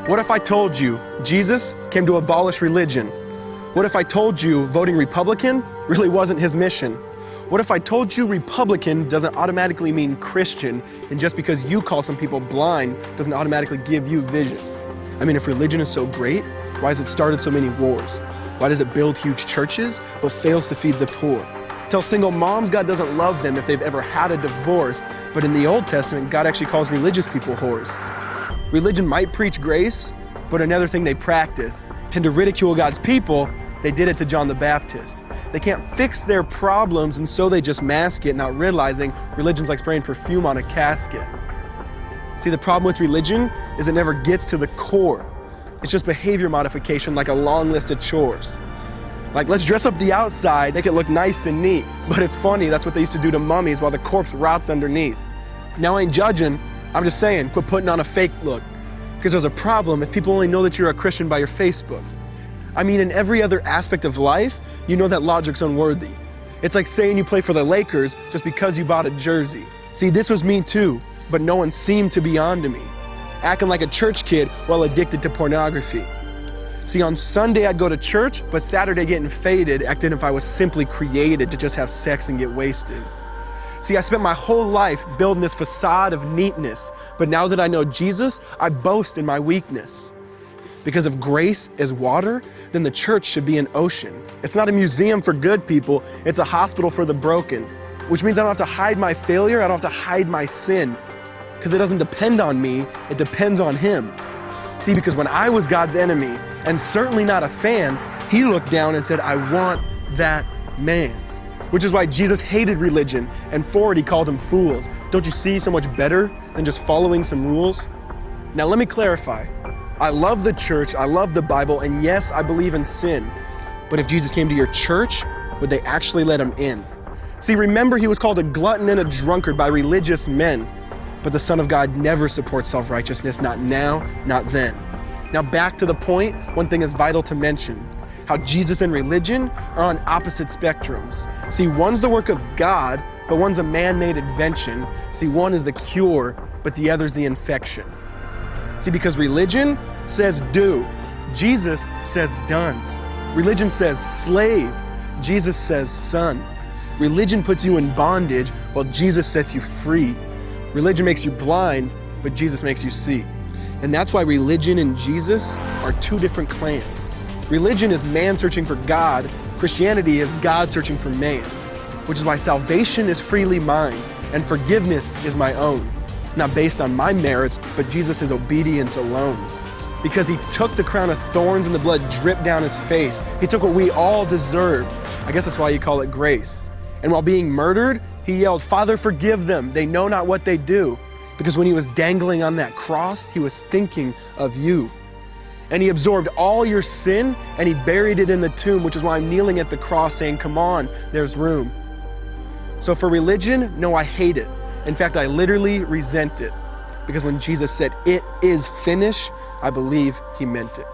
What if I told you Jesus came to abolish religion? What if I told you voting Republican really wasn't his mission? What if I told you Republican doesn't automatically mean Christian, and just because you call some people blind doesn't automatically give you vision? I mean, if religion is so great, why has it started so many wars? Why does it build huge churches but fails to feed the poor? Tell single moms God doesn't love them if they've ever had a divorce, but in the Old Testament, God actually calls religious people whores. Religion might preach grace, but another thing they practice, tend to ridicule God's people. They did it to John the Baptist. They can't fix their problems, and so they just mask it, not realizing religion's like spraying perfume on a casket. See, the problem with religion is it never gets to the core. It's just behavior modification, like a long list of chores. Like, let's dress up the outside, make it look nice and neat. But it's funny, that's what they used to do to mummies while the corpse rots underneath. Now, I ain't judging, I'm just saying, quit putting on a fake look. Because there's a problem if people only know that you're a Christian by your Facebook. I mean, in every other aspect of life, you know that logic's unworthy. It's like saying you play for the Lakers just because you bought a jersey. See, this was me too, but no one seemed to be on to me. Acting like a church kid while addicted to pornography. See, on Sunday I'd go to church, but Saturday getting faded, acting if I was simply created to just have sex and get wasted. See, I spent my whole life building this facade of neatness, but now that I know Jesus, I boast in my weakness. Because if grace is water, then the church should be an ocean. It's not a museum for good people, it's a hospital for the broken. Which means I don't have to hide my failure, I don't have to hide my sin. Because it doesn't depend on me, it depends on Him. See, because when I was God's enemy, and certainly not a fan, He looked down and said, I want that man. Which is why Jesus hated religion, and for it He called them fools. Don't you see so much better than just following some rules? Now let me clarify. I love the church, I love the Bible, and yes, I believe in sin. But if Jesus came to your church, would they actually let Him in? See, remember He was called a glutton and a drunkard by religious men. But the Son of God never supports self-righteousness, not now, not then. Now back to the point, one thing is vital to mention. How Jesus and religion are on opposite spectrums. See, one's the work of God, but one's a man-made invention. See, one is the cure, but the other's the infection. See, because religion says do, Jesus says done. Religion says slave, Jesus says son. Religion puts you in bondage, while Jesus sets you free. Religion makes you blind, but Jesus makes you see. And that's why religion and Jesus are two different clans. Religion is man searching for God. Christianity is God searching for man. Which is why salvation is freely mine, and forgiveness is my own. Not based on my merits, but Jesus' obedience alone. Because He took the crown of thorns and the blood dripped down His face. He took what we all deserved. I guess that's why you call it grace. And while being murdered, He yelled, Father, forgive them. They know not what they do. Because when He was dangling on that cross, He was thinking of you. And He absorbed all your sin and He buried it in the tomb, which is why I'm kneeling at the cross saying, come on, there's room. So for religion, no, I hate it. In fact, I literally resent it. Because when Jesus said, it is finished, I believe He meant it.